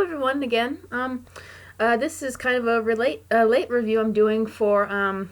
everyone again. This is kind of a late review I'm doing for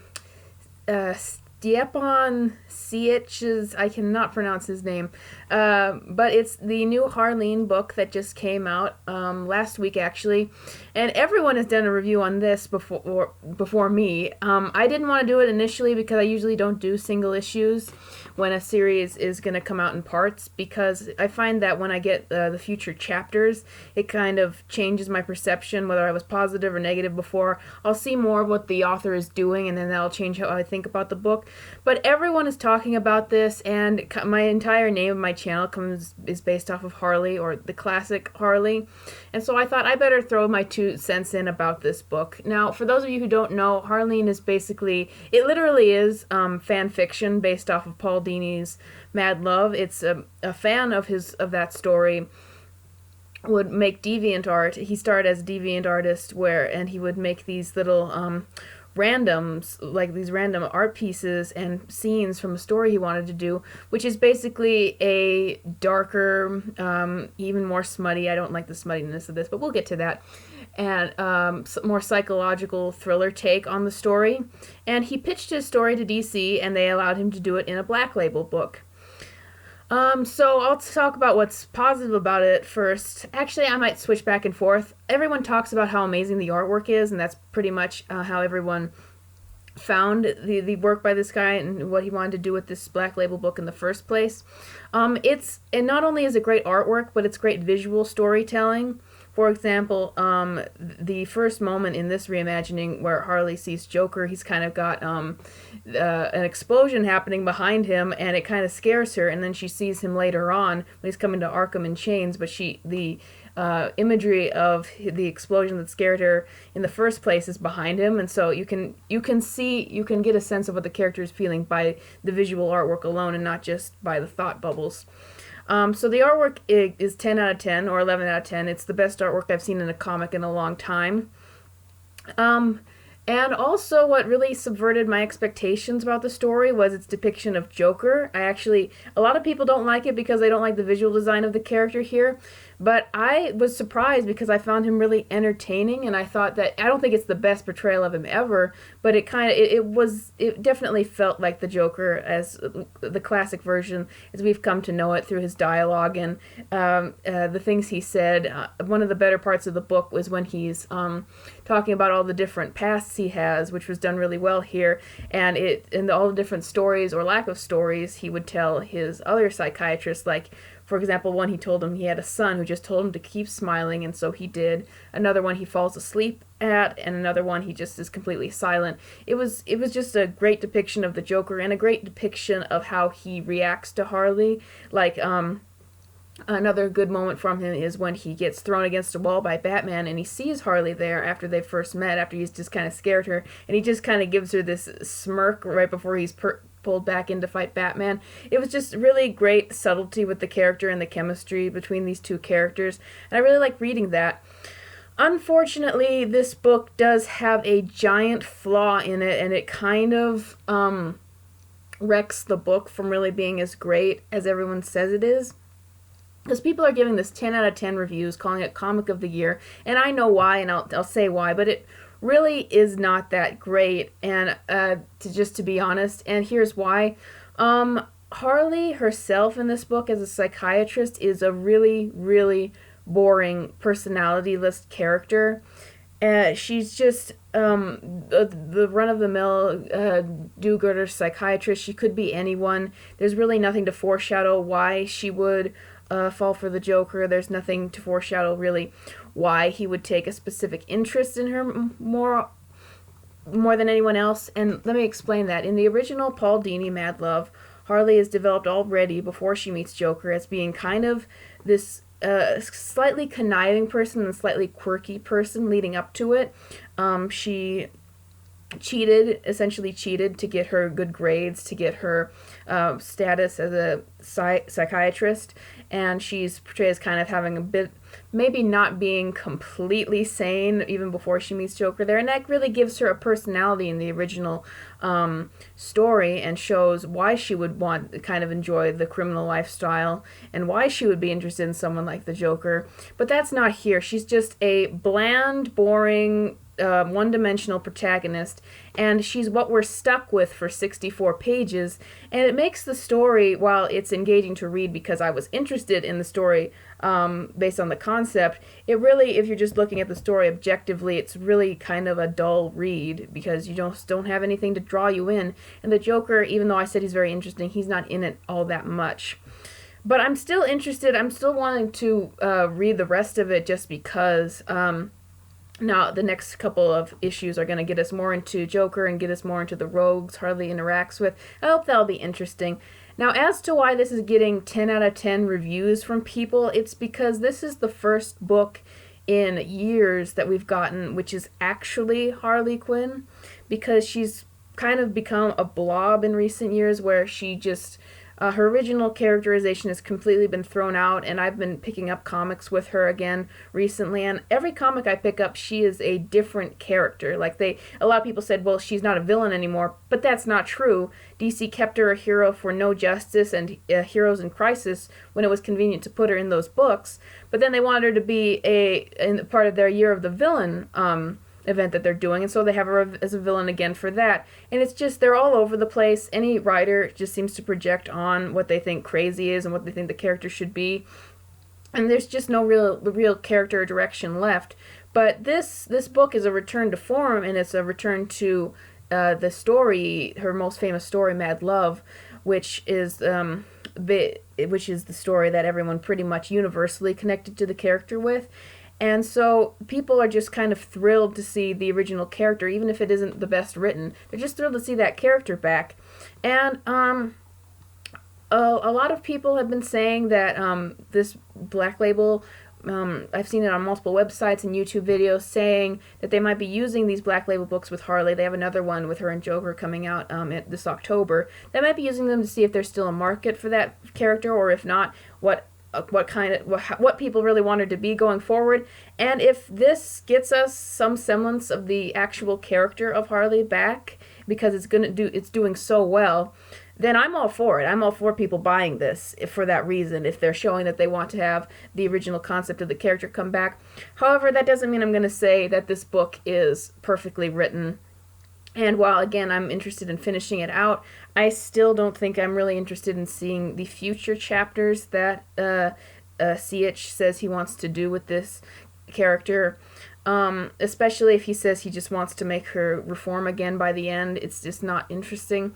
Stepan Siech's, I cannot pronounce his name, but it's the new Harleen book that just came out last week actually, and everyone has done a review on this before me. I didn't want to do it initially because I usually don't do single issues when a series is going to come out in parts, because I find that when I get the future chapters, it kind of changes my perception, whether I was positive or negative before. I'll see more of what the author is doing, and then that'll change how I think about the book. But everyone is talking about this, and my entire name of my channel is based off of Harley, or the classic Harley. And so I thought I better throw my 2 cents in about this book. Now, for those of you who don't know, Harleen is basically, it literally is fan fiction based off of Paul Dini's Mad Love. It's a fan of that story would make deviant art. He started as a deviant artist and he would make these little randoms, like these random art pieces and scenes from a story he wanted to do, which is basically a darker, even more smutty, I don't like the smuttiness of this, but we'll get to that, and more psychological thriller take on the story. And he pitched his story to DC, and they allowed him to do it in a Black Label book. So I'll talk about what's positive about it first. Actually, I might switch back and forth. Everyone talks about how amazing the artwork is, and that's pretty much how everyone found the work by this guy and what he wanted to do with this Black Label book in the first place. And not only is it great artwork, but it's great visual storytelling. For example, the first moment in this reimagining where Harley sees Joker, he's kind of got an explosion happening behind him, and it kind of scares her. And then she sees him later on when he's coming to Arkham in chains, but the imagery of the explosion that scared her in the first place is behind him, and so you can get a sense of what the character is feeling by the visual artwork alone, and not just by the thought bubbles. So the artwork is 10 out of 10 or 11 out of 10. It's the best artwork I've seen in a comic in a long time. And also what really subverted my expectations about the story was its depiction of Joker. A lot of people don't like it because they don't like the visual design of the character here, but I was surprised because I found him really entertaining, and I thought that, I don't think it's the best portrayal of him ever, but it definitely felt like the Joker as the classic version as we've come to know it through his dialogue and the things he said. One of the better parts of the book was when he's talking about all the different pasts he has, which was done really well here, and all the different stories or lack of stories he would tell his other psychiatrists. Like, for example, one he told him he had a son who just told him to keep smiling, and so he did. Another one he falls asleep at, and another one he just is completely silent. It was just a great depiction of the Joker, and a great depiction of how he reacts to Harley. Like, another good moment from him is when he gets thrown against a wall by Batman, and he sees Harley there after they first met, after he's just kind of scared her, and he just kind of gives her this smirk right before he's pulled back in to fight Batman. It was just really great subtlety with the character and the chemistry between these two characters, and I really like reading that. Unfortunately, this book does have a giant flaw in it, and it kind of wrecks the book from really being as great as everyone says it is. Because people are giving this 10 out of 10 reviews, calling it Comic of the Year, and I know why, and I'll say why, but it really is not that great, and to be honest, and here's why. Harley herself in this book as a psychiatrist is a really, really boring personality-less character. She's just the run-of-the-mill do-gooder psychiatrist. She could be anyone. There's really nothing to foreshadow why she would fall for the Joker. There's nothing to foreshadow really why he would take a specific interest in her more than anyone else. And let me explain that. In the original Paul Dini Mad Love, Harley is developed already before she meets Joker as being kind of this slightly conniving person and slightly quirky person leading up to it. She essentially cheated to get her good grades, to get her status as a psychiatrist, and she's portrayed as kind of having a bit, maybe not being completely sane even before she meets Joker there, and that really gives her a personality in the original story and shows why she would want to kind of enjoy the criminal lifestyle and why she would be interested in someone like the Joker. But that's not here. She's just a bland, boring, one-dimensional protagonist, and she's what we're stuck with for 64 pages, and it makes the story, while it's engaging to read because I was interested in the story based on the concept, it really, if you're just looking at the story objectively, it's really kind of a dull read because you just don't have anything to draw you in, and the Joker, even though I said he's very interesting, he's not in it all that much. But I'm still interested, I'm still wanting to read the rest of it just because now, the next couple of issues are going to get us more into Joker and get us more into the rogues Harley interacts with. I hope that'll be interesting. Now, as to why this is getting 10 out of 10 reviews from people, it's because this is the first book in years that we've gotten which is actually Harley Quinn, because she's kind of become a blob in recent years where she just... her original characterization has completely been thrown out, and I've been picking up comics with her again recently, and every comic I pick up, she is a different character. Like, a lot of people said, well, she's not a villain anymore, but that's not true. DC kept her a hero for No Justice and Heroes in Crisis when it was convenient to put her in those books, but then they wanted her to be in part of their Year of the Villain event that they're doing, and so they have her as a villain again for that. And it's just, they're all over the place. Any writer just seems to project on what they think crazy is and what they think the character should be, and there's just no real character or direction left. But this book is a return to form, and it's a return to the story, her most famous story, Mad Love, which is the story that everyone pretty much universally connected to the character with. And so people are just kind of thrilled to see the original character, even if it isn't the best written. They're just thrilled to see that character back. And a lot of people have been saying that this Black Label, I've seen it on multiple websites and YouTube videos, saying that they might be using these Black Label books with Harley. They have another one with her and Joker coming out this October. They might be using them to see if there's still a market for that character, or if not, what people really want her to be going forward. And if this gets us some semblance of the actual character of Harley back, because it's doing so well, then I'm all for it. I'm all for people buying this for that reason, if they're showing that they want to have the original concept of the character come back. However, that doesn't mean I'm going to say that this book is perfectly written. And while, again, I'm interested in finishing it out, I still don't think I'm really interested in seeing the future chapters that CH says he wants to do with this character, especially if he says he just wants to make her reform again by the end. It's just not interesting.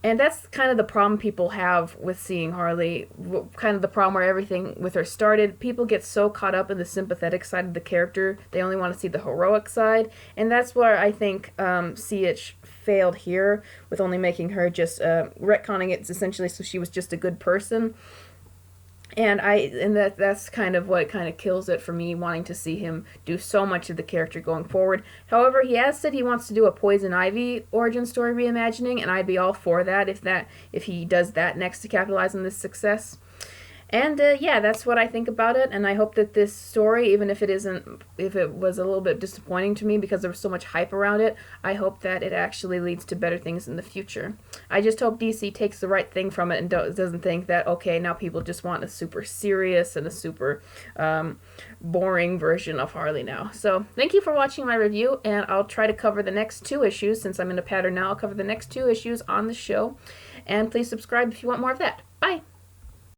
And that's kind of the problem people have with seeing Harley, kind of the problem where everything with her started. People get so caught up in the sympathetic side of the character, they only want to see the heroic side. And that's where I think CH failed here, with only making her just retconning it essentially so she was just a good person. And that's kind of what kind of kills it for me, wanting to see him do so much of the character going forward. However, he has said he wants to do a Poison Ivy origin story reimagining, and I'd be all for that if he does that next to capitalize on this success. And yeah, that's what I think about it, and I hope that this story, even if it was a little bit disappointing to me because there was so much hype around it, I hope that it actually leads to better things in the future. I just hope DC takes the right thing from it and doesn't think that, okay, now people just want a super serious and a super boring version of Harley now. So thank you for watching my review, and I'll try to cover the next 2 issues. Since I'm in a pattern now, I'll cover the next 2 issues on the show, and please subscribe if you want more of that.